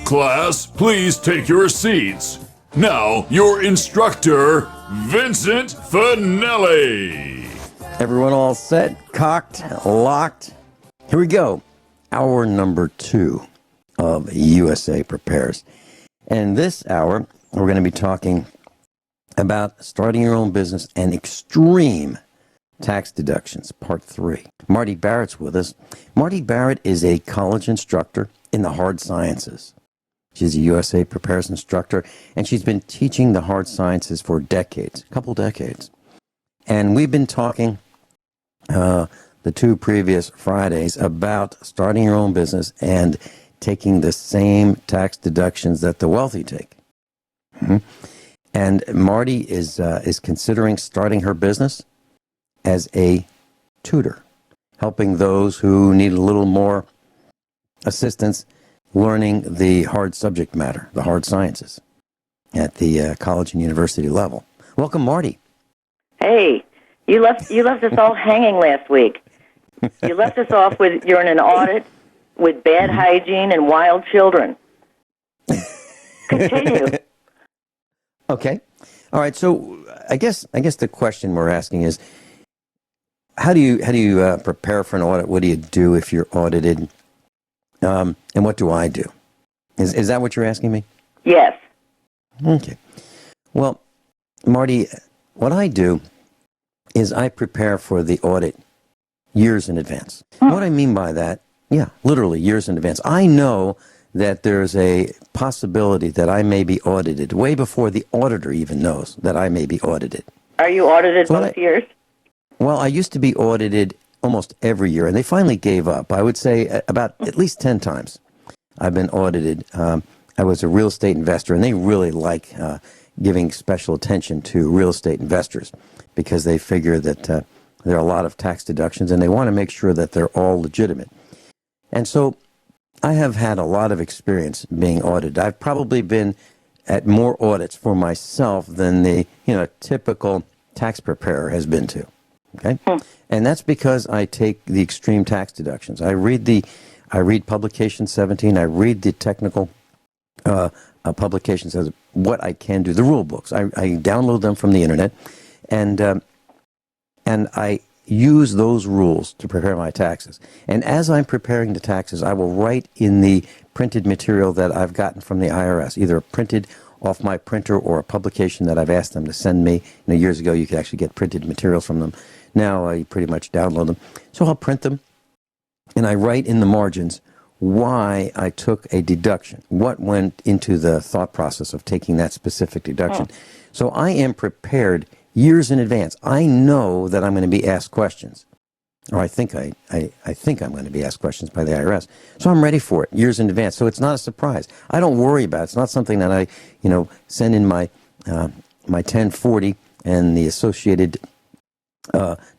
Class, please take your seats. Now, your instructor, Vincent Finelli. Everyone all set, cocked, locked? Here we go. Hour number 2 of USA Prepares. And this hour, we're going to be talking about starting your own business and extreme tax deductions, part 3. Marty Barrett's with us. Marty Barrett is a college instructor in the hard sciences. She's a USA Prepares instructor, and she's been teaching the hard sciences for decades, a couple decades. And we've been talking the 2 previous Fridays about starting your own business and taking the same tax deductions that the wealthy take. And Marty is considering starting her business as a tutor, helping those who need a little more assistance learning the hard subject matter, the hard sciences, at the college and university level. Welcome, Marty. Hey, you left us all hanging last week. You left us off with you're in an audit with bad hygiene and wild children. Continue. Okay. All right. So I guess the question we're asking is, how do you prepare for an audit? What do you do if you're audited? And what do I do? Is that what you're asking me? Yes. Okay. Well, Marty, what I do is I prepare for the audit years in advance. What I mean by that, literally years in advance. I know that there's a possibility that I may be audited way before the auditor even knows that I may be audited. Are you audited both years? Well, I used to be audited almost every year, and they finally gave up. I would say about at least 10 times I've been audited. I was a real estate investor, and they really like giving special attention to real estate investors because they figure that there are a lot of tax deductions, and they want to make sure that they're all legitimate. And so I have had a lot of experience being audited. I've probably been at more audits for myself than the typical tax preparer has been to. Okay, and that's because I take the extreme tax deductions. I read publication 17. I read the technical publications as what I can do. The rule books. I download them from the internet, and I use those rules to prepare my taxes. And as I'm preparing the taxes, I will write in the printed material that I've gotten from the IRS, either printed off my printer or a publication that I've asked them to send me. Years ago, you could actually get printed materials from them. Now I pretty much download them. So I'll print them, and I write in the margins why I took a deduction, what went into the thought process of taking that specific deduction. So I am prepared years in advance. I know that I'm going to be asked questions, or I think I'm going to be asked questions by the IRS. So I'm ready for it years in advance. So it's not a surprise. I don't worry about it. It's not something that I, send in my 1040 and the associated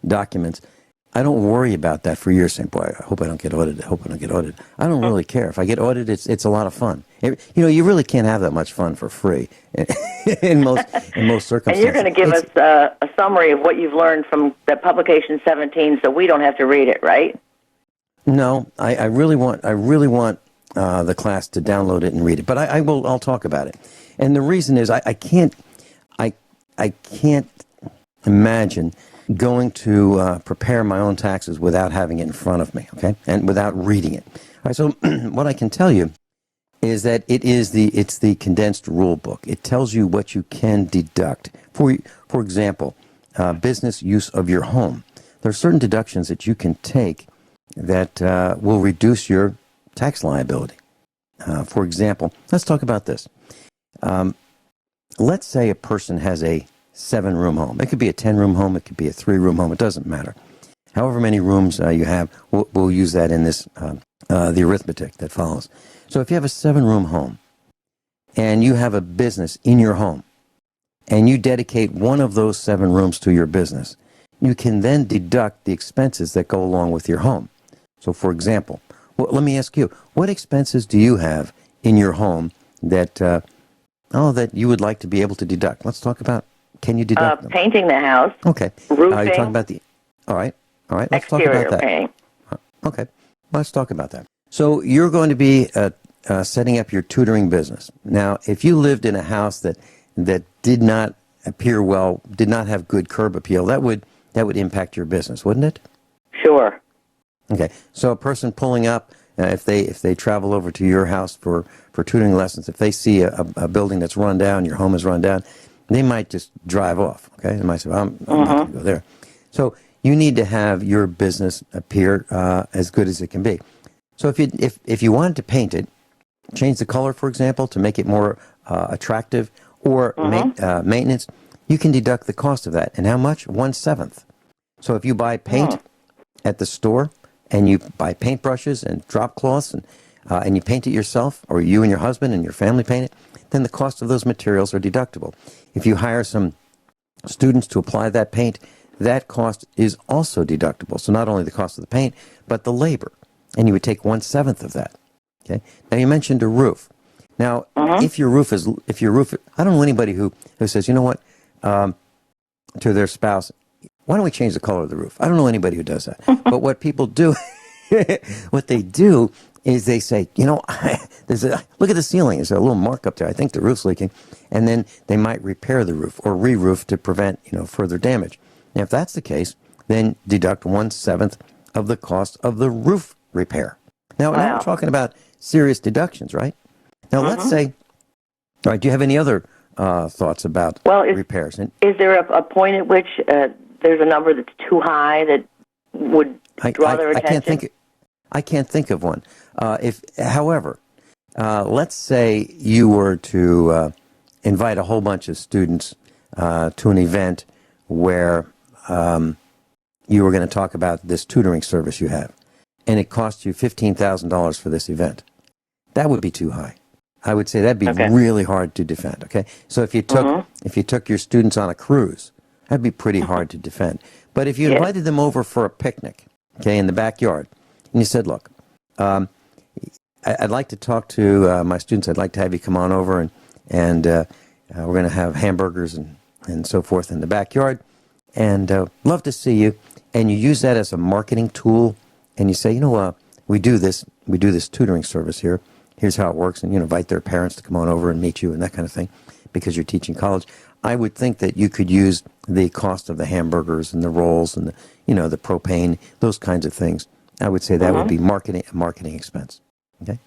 documents. I don't worry about that for years, saying, boy, I hope I don't get audited. I hope I don't get audited. I don't really care. If I get audited, it's a lot of fun. You really can't have that much fun for free in most circumstances. And you're going to give us a summary of what you've learned from the publication 17 so we don't have to read it, right? No, I really want the class to download it and read it, but I'll talk about it. And the reason is I can't imagine going to prepare my own taxes without having it in front of me, okay, and without reading it. All right, so what I can tell you is that it's the condensed rule book. It tells you what you can deduct. For example, business use of your home. There are certain deductions that you can take that will reduce your tax liability. For example, let's talk about this. Let's say a person has a 7-room home. It could be a 10-room home. It could be a 3-room home. It doesn't matter. However many rooms you have, we'll use that in this the arithmetic that follows. So if you have a 7-room home and you have a business in your home and you dedicate one of those 7 rooms to your business, you can then deduct the expenses that go along with your home. So for example, let me ask you, what expenses do you have in your home that that you would like to be able to deduct? Let's talk about, can you deduct them? Painting the house. Okay. Roofing. You're talking about all right. Let's exterior talk about that. painting. Okay. Let's talk about that. So you're going to be setting up your tutoring business. Now, if you lived in a house that did not appear well, did not have good curb appeal, that would impact your business, wouldn't it? Sure. Okay, so a person pulling up, if they travel over to your house for tutoring lessons, if they see a building that's run down, your home is run down, they might just drive off. Okay, they might say, well, I'm not going to go there. So you need to have your business appear as good as it can be. So if you wanted to paint it, change the color, for example, to make it more attractive, or maintenance, you can deduct the cost of that. And how much? 1/7. So if you buy paint at the store, and you buy paintbrushes and drop cloths, and you paint it yourself, or you and your husband and your family paint it, then the cost of those materials are deductible. If you hire some students to apply that paint, that cost is also deductible. So not only the cost of the paint, but the labor. And you would take 1/7 of that. Okay. Now you mentioned a roof. Now, if your roof, I don't know anybody who says, you know what, to their spouse, why don't we change the color of the roof? I don't know anybody who does that. But what people do, what they do is they say, you know, look at the ceiling. There's a little mark up there. I think the roof's leaking. And then they might repair the roof or re-roof to prevent, further damage. Now, if that's the case, then deduct 1/7 of the cost of the roof repair. Now we're talking about serious deductions, right? Now, let's say, all right, do you have any other thoughts about repairs? Is there a point at which there's a number that's too high that would draw their attention? I can't think of one. However, let's say you were to invite a whole bunch of students to an event where you were going to talk about this tutoring service you have, and it cost you $15,000 for this event. That would be too high. I would say that'd be really hard to defend. Okay, so if you took your students on a cruise, that'd be pretty hard to defend. But if you invited them over for a picnic, okay, in the backyard, and you said, look, I'd like to talk to my students. I'd like to have you come on over, and we're going to have hamburgers and so forth in the backyard, and love to see you. And you use that as a marketing tool, and you say, we do this tutoring service here. Here's how it works, and you invite their parents to come on over and meet you and that kind of thing, because you're teaching college. I would think that you could use the cost of the hamburgers and the rolls and the propane, those kinds of things. I would say that would be a marketing expense. Okay.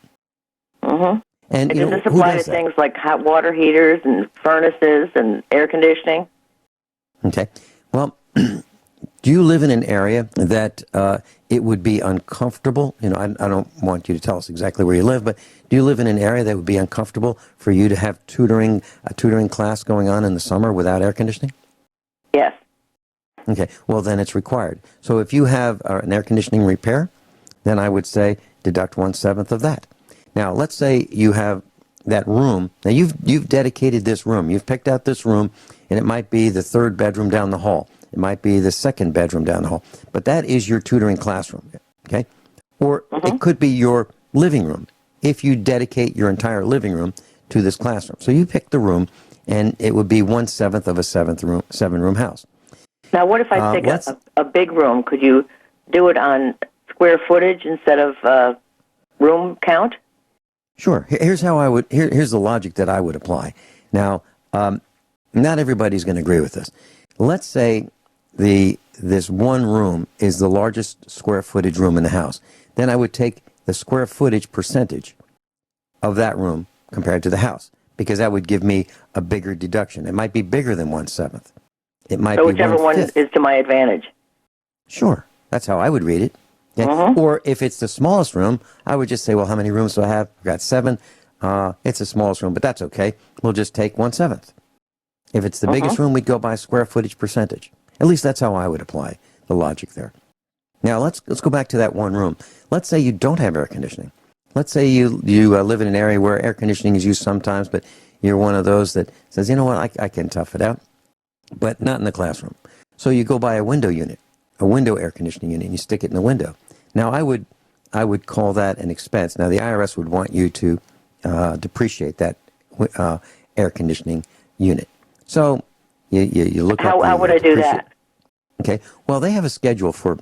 And does this apply to things like hot water heaters and furnaces and air conditioning? Okay. Well, do you live in an area that it would be uncomfortable? I don't want you to tell us exactly where you live, but do you live in an area that would be uncomfortable for you to have a tutoring class going on in the summer without air conditioning? Yes. Okay. Well, then it's required. So if you have an air conditioning repair, then I would say deduct 1/7 of that. Now, let's say you have that room. Now, you've dedicated this room. You've picked out this room, and it might be the third bedroom down the hall. It might be the second bedroom down the hall. But that is your tutoring classroom, okay? Or it could be your living room, if you dedicate your entire living room to this classroom. So you pick the room, and it would be 1/7 of a seven-room house. Now, what if I pick a big room? Could you do it on square footage instead of room count? Sure. Here's the logic that I would apply. Now, not everybody's going to agree with this. Let's say this one room is the largest square footage room in the house. Then I would take the square footage percentage of that room compared to the house, because that would give me a bigger deduction. It might be bigger than 1/7. It might be whichever 1/5. one is to my advantage. Sure. That's how I would read it. Okay? Or if it's the smallest room, I would just say, well, how many rooms do I have? I've got 7. It's the smallest room, but that's okay. We'll just take 1/7. If it's the biggest room, we'd go by square footage percentage. At least that's how I would apply the logic there. Now, let's go back to that one room. Let's say you don't have air conditioning. Let's say you live in an area where air conditioning is used sometimes, but you're one of those that says, you know what, I can tough it out, but not in the classroom. So you go buy a window unit, a window air conditioning unit, and you stick it in the window. Now, I would call that an expense. Now, the IRS would want you to depreciate that air conditioning unit. So you look up. How would I do that? Okay. Well, they have a schedule for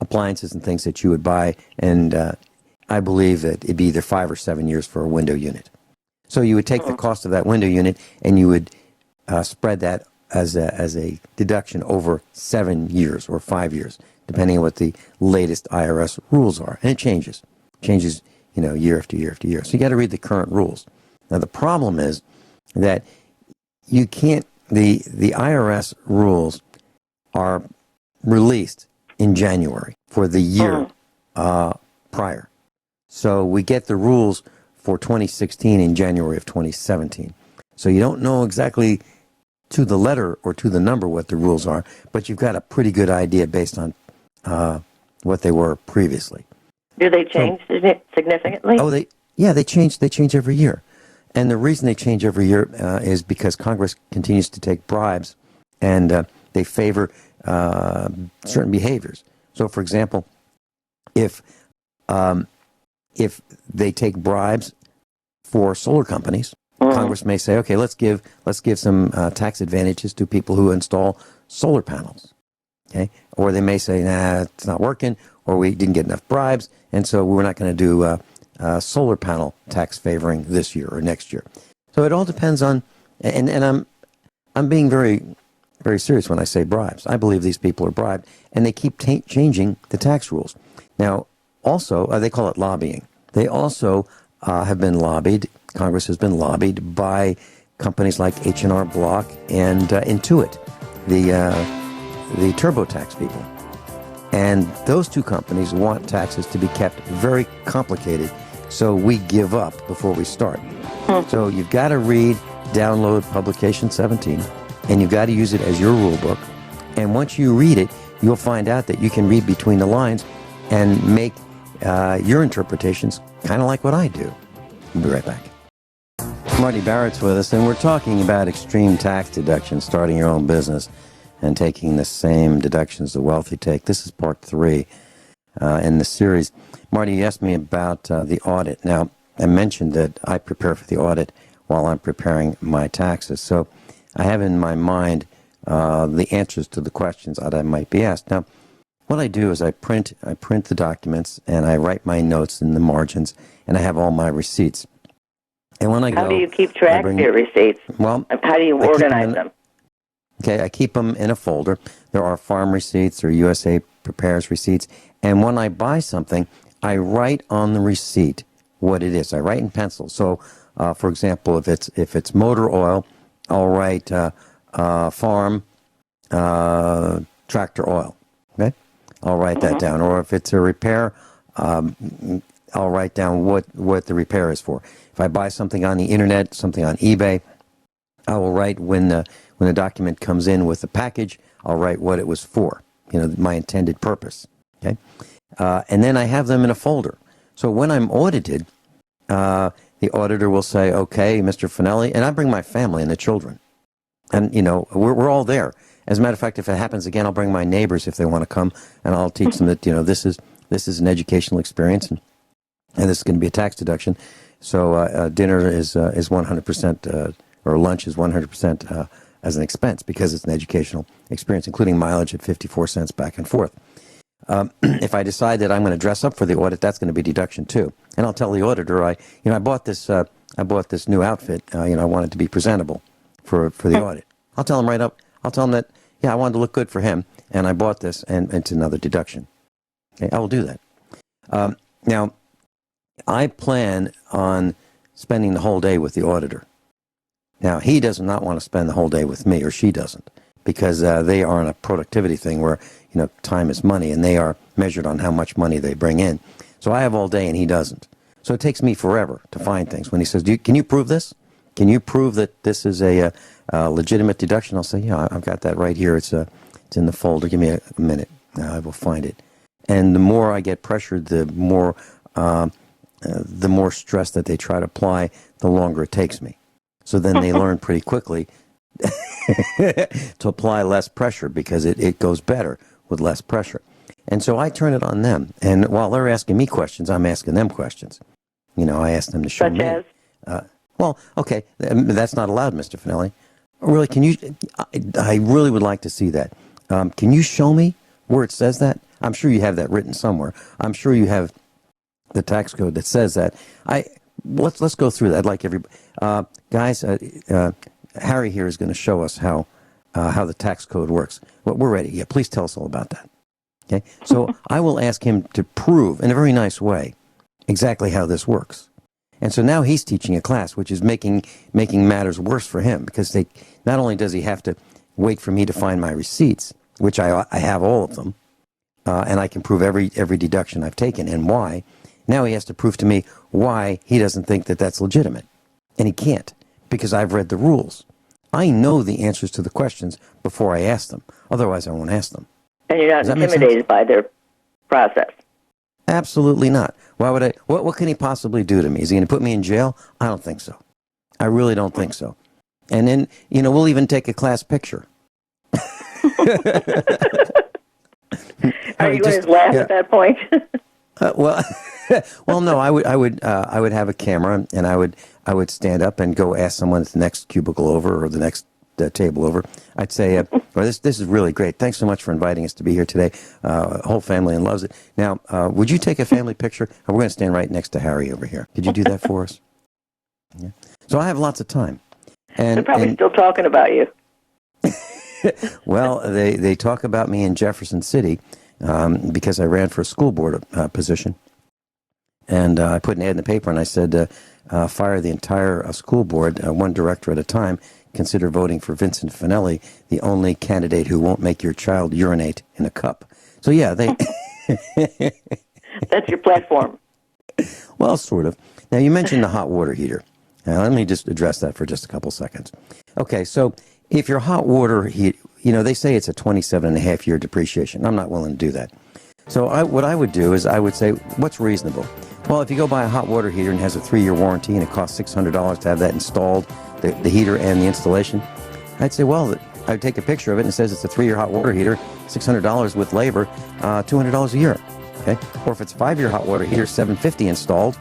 appliances and things that you would buy, and I believe that it'd be either 5 or 7 years for a window unit. So you would take the cost of that window unit and you would spread that as a deduction over 7 years or 5 years, depending on what the latest IRS rules are. And it changes, year after year after year. So you got to read the current rules. Now the problem is that you can't. The IRS rules are released in January for the year prior. So we get the rules for 2016 in January of 2017. So you don't know exactly to the letter or to the number what the rules are, but you've got a pretty good idea based on what they were previously. Do they change significantly? Oh, they change. They change every year, and the reason they change every year is because Congress continues to take bribes, and they favor certain behaviors. So, for example, if they take bribes for solar companies, Congress may say, okay, let's give some tax advantages to people who install solar panels. Okay, or they may say, nah, it's not working, or we didn't get enough bribes, and so we're not going to do solar panel tax favoring this year or next year. So it all depends on, and I'm being very, very serious when I say bribes. I believe these people are bribed, and they keep changing the tax rules. Now, also, they call it lobbying. They also have been lobbied. Congress has been lobbied by companies like H&R Block and Intuit, the TurboTax people. And those two companies want taxes to be kept very complicated, so we give up before we start. So you've got to read, download Publication 17, and you've got to use it as your rule book. And once you read it, you'll find out that you can read between the lines and make your interpretations kind of like what I do. We'll be right back. Marty Barrett's with us, and we're talking about extreme tax deductions, starting your own business and taking the same deductions the wealthy take. This is part 3 in the series. Marty, you asked me about the audit. Now, I mentioned that I prepare for the audit while I'm preparing my taxes. So I have in my mind the answers to the questions that I might be asked. Now, what I do is I print the documents, and I write my notes in the margins, and I have all my receipts. And when I go, how do you keep track of your receipts? Well, how do you organize them? Okay, I keep them in a folder. There are farm receipts or USA Prepares receipts. And when I buy something, I write on the receipt what it is. I write in pencil. So, for example, if it's motor oil, I'll write farm tractor oil. Okay, I'll write that down. Or if it's a repair, I'll write down what the repair is for. If I buy something on the internet, something on eBay, I will write when the document comes in with the package, I'll write what it was for, my intended purpose. Okay, and then I have them in a folder. So when I'm audited, the auditor will say, "Okay, Mr. Finelli," and I bring my family and the children, and we're all there. As a matter of fact, if it happens again, I'll bring my neighbors if they want to come, and I'll teach them that this is an educational experience, and this is going to be a tax deduction. So dinner is 100%, or lunch is 100% as an expense because it's an educational experience, including mileage at 54 cents back and forth. If I decide that I'm going to dress up for the audit, that's going to be deduction too. And I'll tell the auditor, I bought this new outfit. I wanted to be presentable for the audit. I'll tell him right up. I'll tell him that I wanted to look good for him, and I bought this, and it's another deduction. Okay, I will do that. Now, I plan on spending the whole day with the auditor. Now, he does not want to spend the whole day with me, or she doesn't, because they are on a productivity thing where, time is money, and they are measured on how much money they bring in. So I have all day, and he doesn't. So it takes me forever to find things. When he says, can you prove this? Can you prove that this is a legitimate deduction? I'll say, yeah, I've got that right here. It's in the folder. Give me a minute. I will find it. And the more I get pressured, the more stress that they try to apply, the longer it takes me. So then they learn pretty quickly to apply less pressure because it goes better with less pressure. And so I turn it on them. And while they're asking me questions, I'm asking them questions. I ask them to show me. Such as? Well, okay, that's not allowed, Mr. Finelli. Really, can you? I really would like to see that. Can you show me where it says that? I'm sure you have that written somewhere. I'm sure you have the tax code that says that. Let's go through that. I'd like everybody, guys. Harry here is going to show us how the tax code works. Well, we're ready. Yeah, please tell us all about that. Okay. So I will ask him to prove in a very nice way exactly how this works. And so now he's teaching a class, which is making matters worse for him, because not only does he have to wait for me to find my receipts, which I have all of them, and I can prove every deduction I've taken and why. Now he has to prove to me why he doesn't think that that's legitimate. And he can't, because I've read the rules. I know the answers to the questions before I ask them. Otherwise, I won't ask them. And you're not intimidated by their process? Absolutely not. Why would I? What can he possibly do to me? Is he going to put me in jail? I don't think so. I really don't think so. And then, we'll even take a class picture. Are you going to laugh at that point? Well, no. I would have a camera, and I would stand up and go ask someone at the next cubicle over or the next table over. I'd say, this is really great. Thanks so much for inviting us to be here today. Whole family loves it. Now, would you take a family picture? We're going to stand right next to Harry over here. Could you do that for us? Yeah. So I have lots of time. And they're probably still talking about you. Well, they talk about me in Jefferson City because I ran for a school board position. And I put an ad in the paper, and I said, fire the entire school board, one director at a time. Consider voting for Vincent Finelli, the only candidate who won't make your child urinate in a cup. So, yeah, they... That's your platform. Well, sort of. Now, you mentioned the hot water heater. Now, let me just address that for just a couple seconds. Okay, so if your hot water heat, they say it's a 27.5-year depreciation. I'm not willing to do that. So what I would do is I would say, what's reasonable? Well, if you go buy a hot water heater and it has a 3-year warranty and it costs $600 to have that installed, the heater and the installation, I'd say, well, I'd take a picture of it and it says it's a 3-year hot water heater, $600 with labor, $200 a year. Okay? Or if it's a 5-year hot water heater, $750 installed,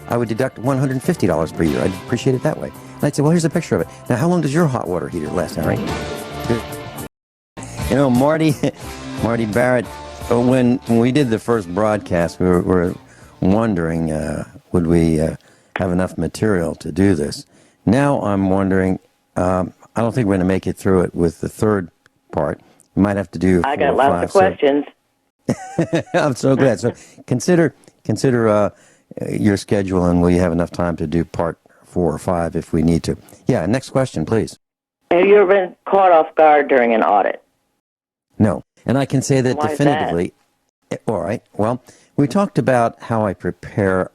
I would deduct $150 per year. I'd appreciate it that way. And I'd say, well, here's a picture of it. Now, how long does your hot water heater last, Harry? Marty Barrett, when we did the first broadcast, we were wondering, would we have enough material to do this? Now I'm wondering, I don't think we're going to make it through it with the third part. We might have to do 4 I got or lots 5, of questions. I'm so glad. So consider your schedule, and will you have enough time to do part 4 or 5 if we need to? Yeah, next question, please. Have you ever been caught off guard during an audit? No. And I can say that Why definitively. All right. Well, we talked about how I prepare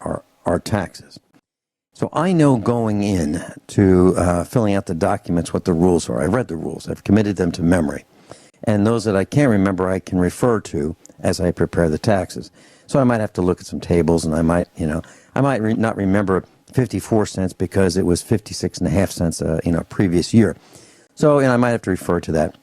our taxes. So I know going in to filling out the documents what the rules are. I've read the rules. I've committed them to memory. And those that I can't remember, I can refer to as I prepare the taxes. So I might have to look at some tables, and I might not remember 54 cents because it was 56.5 cents previous year. So I might have to refer to that.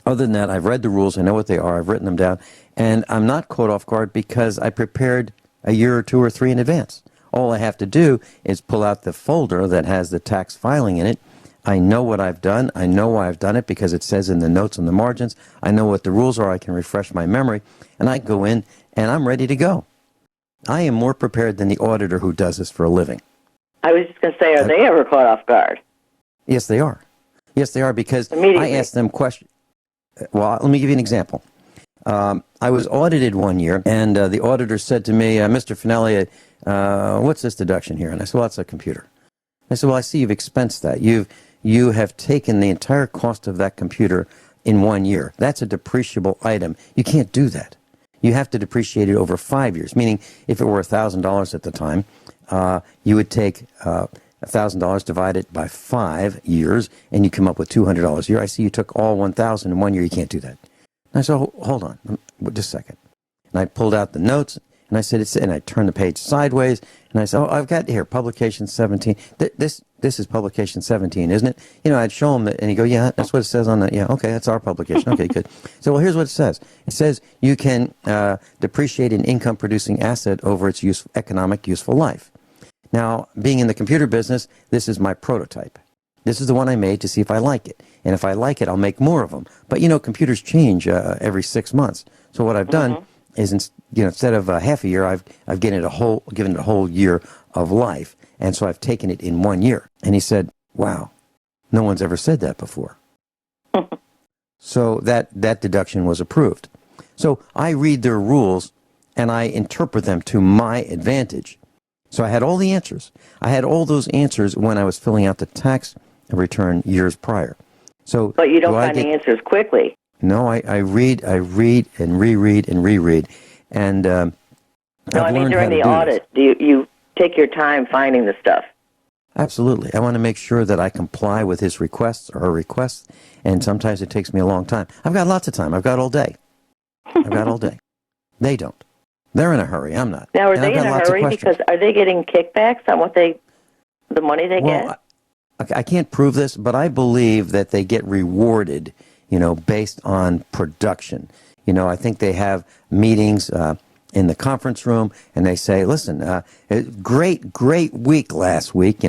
Other than that, I've read the rules. I know what they are. I've written them down. And I'm not caught off guard because I prepared a year or 2 or 3 in advance. All I have to do is pull out the folder that has the tax filing in it. I know what I've done. I know why I've done it because it says in the notes and the margins. I know what the rules are. I can refresh my memory. And I go in, and I'm ready to go. I am more prepared than the auditor who does this for a living. I was just going to say, are they ever caught off guard? Yes, they are. Yes, they are, because I ask them questions. Well, let me give you an example. I was audited one year, and the auditor said to me, Mr. Finelli, what's this deduction here? And I said, well, it's a computer. I said, well, I see you've expensed that. You have taken the entire cost of that computer in 1 year. That's a depreciable item. You can't do that. You have to depreciate it over 5 years, meaning if it were $1,000 at the time, you would take $1,000, divide it by 5 years, and you come up with $200 a year. I see you took all $1,000 in 1 year. You can't do that. And I said, hold on, just a second. And I pulled out the notes, and I said, and I turned the page sideways, and I said, I've got here, publication 17. This is publication 17, isn't it? I'd show him that, and he'd go, yeah, that's what it says on that. Yeah, okay, that's our publication. Okay, good. So, well, here's what it says. It says you can depreciate an income-producing asset over its economic useful life. Now, being in the computer business, this is my prototype. This is the one I made to see if I like it. And if I like it, I'll make more of them. But, computers change every 6 months. So what I've done, instead of half a year, I've given it a whole year of life, and so I've taken it in 1 year. And he said, "Wow, no one's ever said that before." So that deduction was approved. So I read their rules and I interpret them to my advantage. So I had all the answers. I had all those answers when I was filling out the tax return years prior. So, but you don't find the answers quickly. No, I read and reread and reread, and no, I mean during the audit, do you take your time finding the stuff? Absolutely. I want to make sure that I comply with his requests or her requests, and sometimes it takes me a long time. I've got lots of time. I've got all day. They don't. They're in a hurry. I'm not. Now, are they in a hurry because are they getting kickbacks on the money they get? I can't prove this, but I believe that they get rewarded, based on production. I think they have meetings in the conference room, and they say, "Listen, great week last week."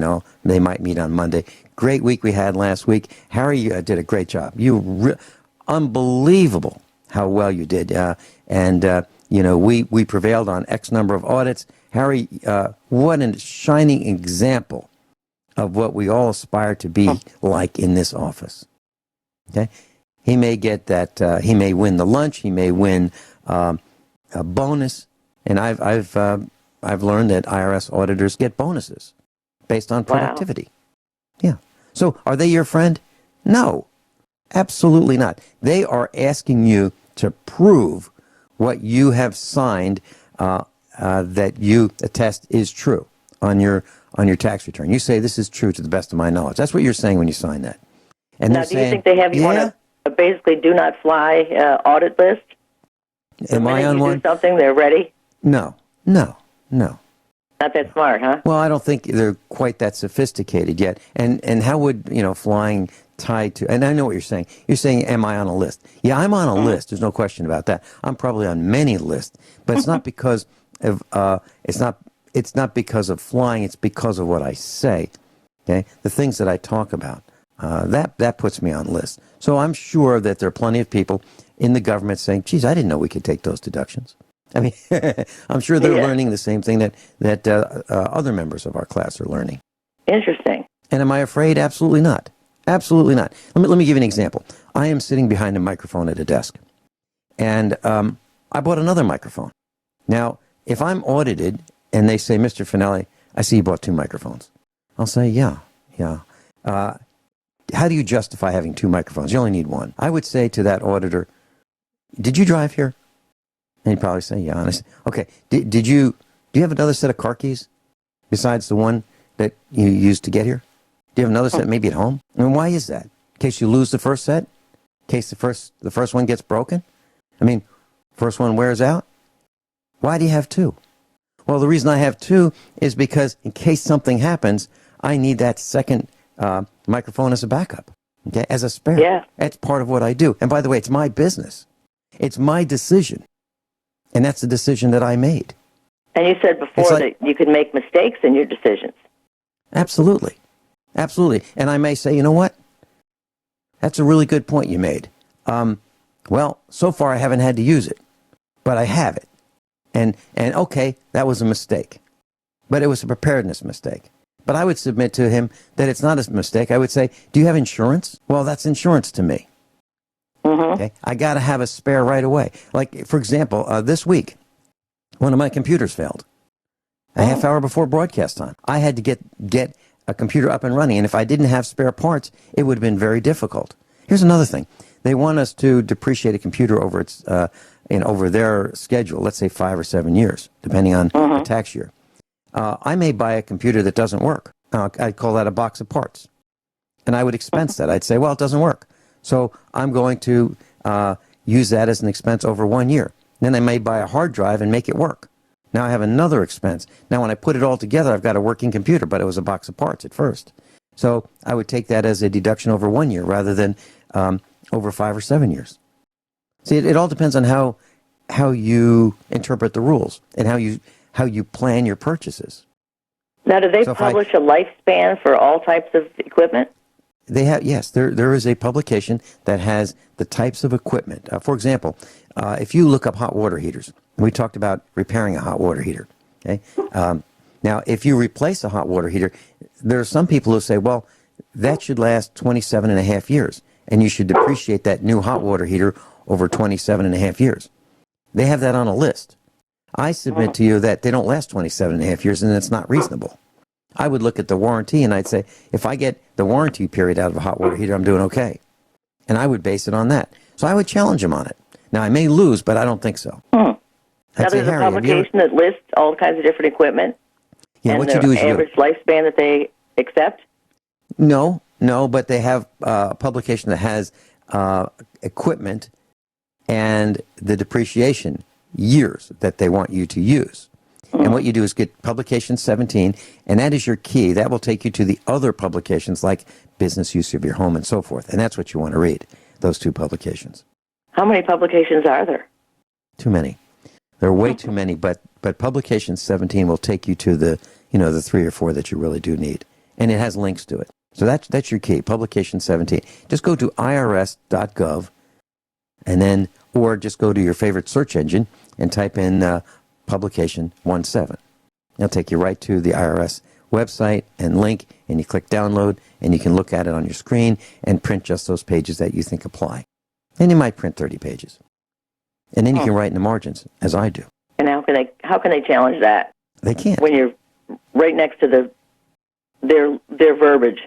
They might meet on Monday. Great week we had last week. Harry, you did a great job. Unbelievable how well you did. We prevailed on X number of audits. Harry, what a shining example of what we all aspire to be like in this office. Okay, he may get that. He may win the lunch. He may win a bonus. And I've learned that IRS auditors get bonuses based on productivity. Wow. Yeah. So are they your friend? No, absolutely not. They are asking you to prove what you have signed that you attest is true on your tax return. You say this is true to the best of my knowledge. That's what you're saying when you sign that. And now, do you think they have you on a basically do not fly audit list? Am I on one? Do something, they're ready? No. Not that smart, huh? Well, I don't think they're quite that sophisticated yet. And how would, flying tied to, and I know what you're saying. You're saying, am I on a list? Yeah, I'm on a list. There's no question about that. I'm probably on many lists, but it's not because of, it's not because of flying. It's because of what I say. Okay. The things that I talk about, that puts me on lists. So I'm sure that there are plenty of people in the government saying, geez, I didn't know we could take those deductions. I mean, I'm sure they're learning the same thing that other members of our class are learning. Interesting. And am I afraid? Absolutely not. Absolutely not. Let me give you an example. I am sitting behind a microphone at a desk, and I bought another microphone. Now, if I'm audited and they say, Mr. Finelli, I see you bought 2 microphones. I'll say, yeah. How do you justify having 2 microphones? You only need 1. I would say to that auditor, did you drive here? And he'd probably say, yeah. And I say, okay, do you have another set of car keys besides the one that you used to get here? Do you have another set maybe at home? And why is that? In case you lose the first set? In case the first one gets broken? I mean, first one wears out? Why do you have 2? Well, the reason I have 2 is because in case something happens, I need that second microphone as a backup, okay, as a spare. Yeah. That's part of what I do. And by the way, it's my business. It's my decision. And that's the decision that I made. And you said before that you could make mistakes in your decisions. Absolutely. Absolutely. And I may say, you know what? That's a really good point you made. Well, so far I haven't had to use it, but I have it. And okay, that was a mistake. But it was a preparedness mistake. But I would submit to him that it's not a mistake. I would say, do you have insurance? Well, that's insurance to me. Mm-hmm. Okay? I got to have a spare right away. Like, for example, this week, one of my computers failed. A half hour before broadcast time. I had to get a computer up and running, and if I didn't have spare parts, it would have been very difficult. Here's another thing. They want us to depreciate a computer over its over their schedule, let's say 5 or 7 years, depending on the tax year. I may buy a computer that doesn't work. I'd call that a box of parts. And I would expense that. I'd say, well, it doesn't work. So I'm going to use that as an expense over 1 year. Then I may buy a hard drive and make it work. Now I have another expense. Now when I put it all together, I've got a working computer, but it was a box of parts at first. So I would take that as a deduction over 1 year rather than over 5 or 7 years. See, it all depends on how you interpret the rules and how you plan your purchases. Now, do they publish a lifespan for all types of equipment? They have, yes. There is a publication that has the types of equipment. For example, if you look up hot water heaters, We talked about repairing a hot water heater. Okay. Now, if you replace a hot water heater, there are some people who say, well, that should last 27 and a half years, and you should depreciate that new hot water heater over 27 and a half years. They have that on a list. I submit to you that they don't last 27 and a half years, and it's not reasonable. I would look at the warranty, and I'd say, if I get the warranty period out of a hot water heater, I'm doing okay. And I would base it on that. So I would challenge them on it. Now, I may lose, but I don't think so. Now, there's a publication that lists all kinds of different equipment. Yeah, and what you do is average lifespan that they accept? No, but they have a publication that has equipment and the depreciation years that they want you to use. And what you do is get publication 17, and that is your key. That will take you to the other publications like business use of your home and so forth. And that's what you want to read, those two publications. How many publications are there? Too many. There are way too many, but publication 17 will take you to the 3 or 4 that you really do need. And it has links to it. So that's your key, publication 17. Just go to irs.gov and then, or just go to your favorite search engine and type in publication 17. It'll take you right to the IRS website and link, and you click download, and you can look at it on your screen and print just those pages that you think apply. And you might print 30 pages. And then you can write in the margins, as I do. And how can they challenge that? They can't. When you're right next to their verbiage.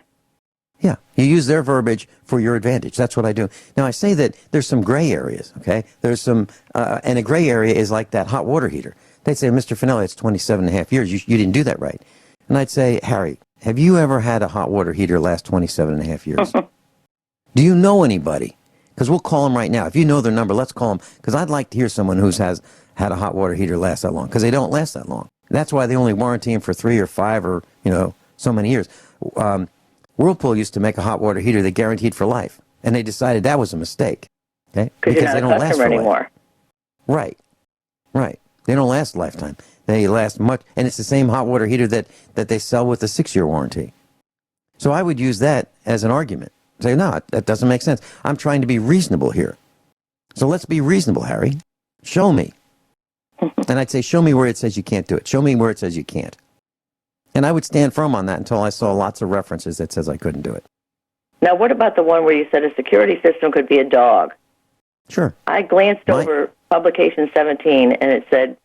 Yeah, you use their verbiage for your advantage. That's what I do. Now, I say that there's some gray areas, okay? There's some, and a gray area is like that hot water heater. They'd say, Mr. Finelli, it's 27 and a half years. You didn't do that right. And I'd say, Harry, have you ever had a hot water heater last 27 and a half years? Do you know anybody? Because we'll call them right now. If you know their number, let's call them. Because I'd like to hear someone who has had a hot water heater last that long. Because they don't last that long. That's why they only warranty them for 3 or 5 or, so many years. Whirlpool used to make a hot water heater that guaranteed for life. And they decided that was a mistake. Okay? Because you're not a customer anymore. Right. They don't last a lifetime. They last much. And it's the same hot water heater that they sell with a 6-year warranty. So I would use that as an argument. Say, no, that doesn't make sense. I'm trying to be reasonable here. So let's be reasonable, Harry. Show me. And I'd say, show me where it says you can't do it. Show me where it says you can't. And I would stand firm on that until I saw lots of references that says I couldn't do it. Now, what about the one where you said a security system could be a dog? Sure. I glanced over publication 17, and it said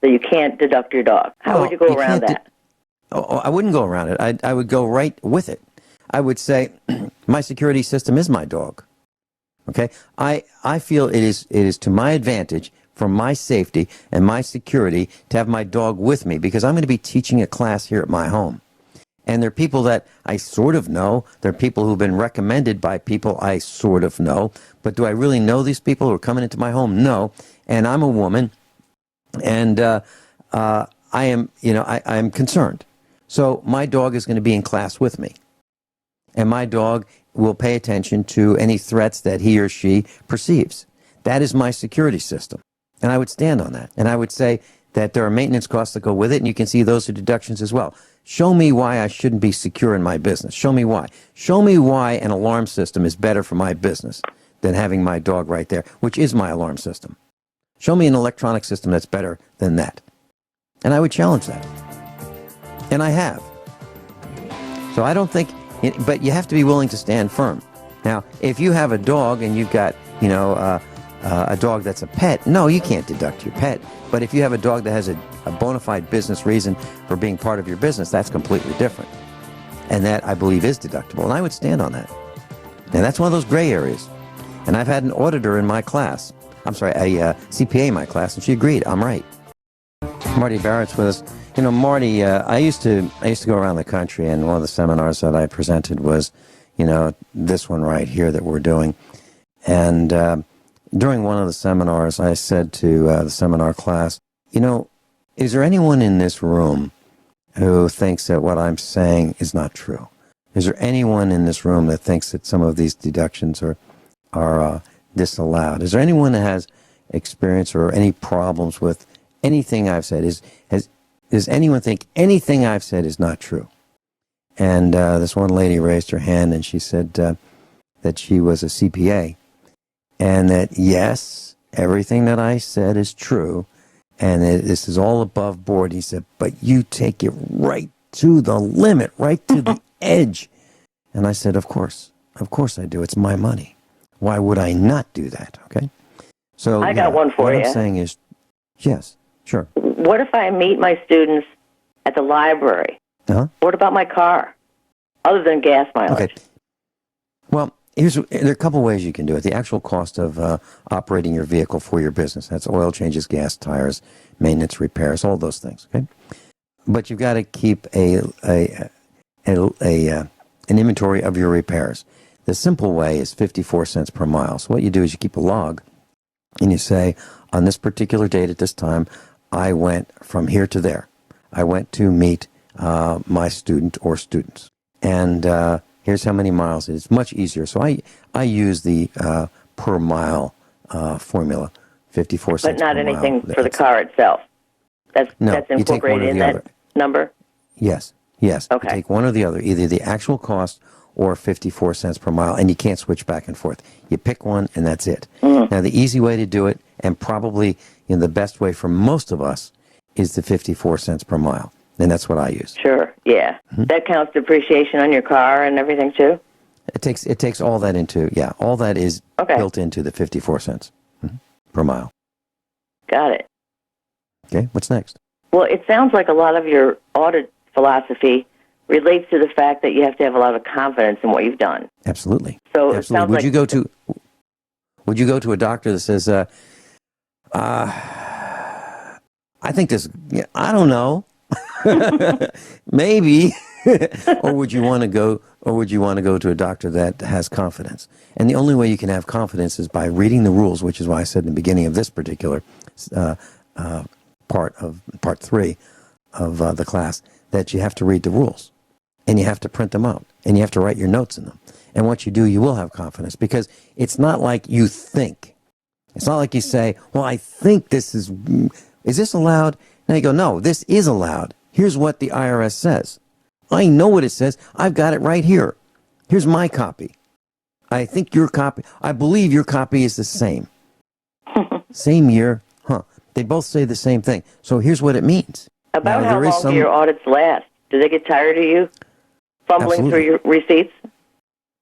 that you can't deduct your dog. How would you go around that? I wouldn't go around it. I would go right with it. I would say, my security system is my dog. Okay? I feel it is to my advantage, for my safety and my security, to have my dog with me, because I'm going to be teaching a class here at my home. And there are people that I sort of know. There are people who've been recommended by people I sort of know. But do I really know these people who are coming into my home? No. And I'm a woman, and I am concerned. So my dog is going to be in class with me. And my dog will pay attention to any threats that he or she perceives. That is my security system. And I would stand on that. And I would say that there are maintenance costs that go with it, and you can see those are deductions as well. Show me why I shouldn't be secure in my business. Show me why. Show me why an alarm system is better for my business than having my dog right there, which is my alarm system. Show me an electronic system that's better than that. And I would challenge that. And I have. So I don't think, but you have to be willing to stand firm. Now, if you have a dog and you've got, a dog that's a pet, no, you can't deduct your pet. But if you have a dog that has a bona fide business reason for being part of your business, that's completely different. And that, I believe, is deductible. And I would stand on that. And that's one of those gray areas. And I've had an auditor in my class, a CPA in my class, and she agreed, I'm right. Marty Barrett's with us. Marty, I used to go around the country, and one of the seminars that I presented was, this one right here that we're doing. And during one of the seminars, I said to the seminar class, is there anyone in this room who thinks that what I'm saying is not true? Is there anyone in this room that thinks that some of these deductions are disallowed? Is there anyone that has experience or any problems with anything I've said? Does anyone think anything I've said is not true? And this one lady raised her hand, and she said that she was a CPA, and that, yes, everything that I said is true, and this is all above board. He said, but you take it right to the limit, right to the edge. And I said, of course I do. It's my money. Why would I not do that? Okay. So I got one for what you. I'm saying is, yes, sure. What if I meet my students at the library? Uh-huh. What about my car, other than gas mileage? Okay. Well, there are a couple ways you can do it. The actual cost of operating your vehicle for your business. That's oil changes, gas, tires, maintenance, repairs, all those things. Okay. But you've got to keep an inventory of your repairs. The simple way is 54 cents per mile. So what you do is you keep a log, and you say, on this particular date at this time, I went from here to there. I went to meet my student or students. And here's how many miles it is. It's much easier. So I use the per mile formula, 54 cents But not per mile. anything for the car itself. That's incorporated in that number? Yes. Okay. You take one or the other, either the actual cost or 54 cents per mile, and you can't switch back and forth. You pick one, and that's it. Now, the easy way to do it, and probably the best way for most of us, is the 54 cents per mile. And that's what I use. Sure, yeah. That counts depreciation on your car and everything, too? It takes all that into, all that is built into the 54 cents per mile. Got it. Okay, what's next? Well, it sounds like a lot of your audit philosophy relates to the fact that you have to have a lot of confidence in what you've done. Absolutely. So Absolutely. It sounds Would you go to a doctor that says, I think this, I don't know, maybe, or would you want to go to a doctor that has confidence? And the only way you can have confidence is by reading the rules, which is why I said in the beginning of this particular part 3 of the class, that you have to read the rules, and you have to print them out, and you have to write your notes in them. And once you do, you will have confidence, because it's not like you think. It's not like you say, well, I think is this allowed? Now you go, no, this is allowed. Here's what the IRS says. I know what it says. I've got it right here. Here's my copy. I believe your copy is the same. Same year, They both say the same thing. So here's what it means. About how long do your audits last? Do they get tired of you fumbling through your receipts?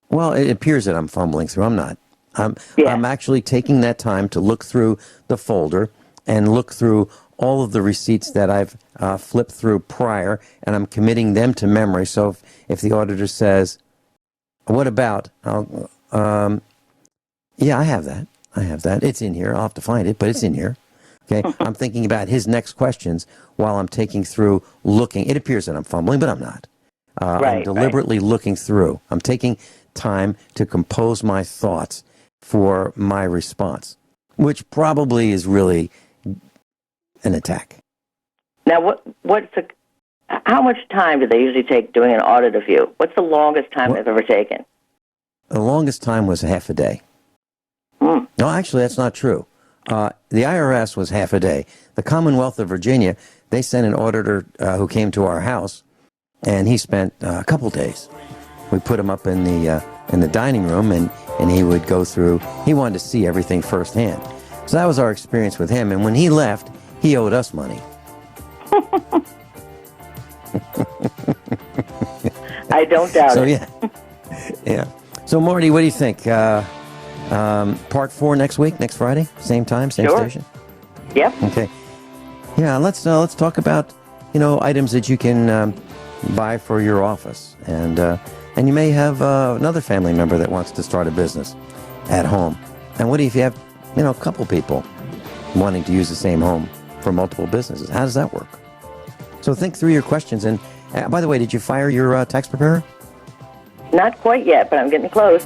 Well, it appears that I'm fumbling through. I'm not. I'm actually taking that time to look through the folder and look through all of the receipts that I've flipped through prior, and I'm committing them to memory. So if the auditor says, what about? I have that. It's in here. I'll have to find it, but it's in here. Okay, I'm thinking about his next questions while I'm taking through, looking. It appears that I'm fumbling, but I'm not. I'm deliberately looking through. I'm taking time to compose my thoughts for my response, which probably is really an attack. Now, how much time do they usually take doing an audit of you? What's the longest time they've ever taken? The longest time was half a day. No, actually, that's not true. The IRS was half a day. The Commonwealth of Virginia, they sent an auditor who came to our house, and he spent a couple days. We put him up in the dining room, and he would go through. He wanted to see everything firsthand. So that was our experience with him. And when he left, he owed us money. I don't doubt it. Yeah. So Marty, what do you think? Part 4 next week, next Friday, same time, same station. Yep. Okay. Yeah. Let's talk about items that you can buy for your office, and you may have another family member that wants to start a business at home. And what if you have a couple people wanting to use the same home for multiple businesses? How does that work? So think through your questions. And by the way, did you fire your tax preparer? Not quite yet, but I'm getting close.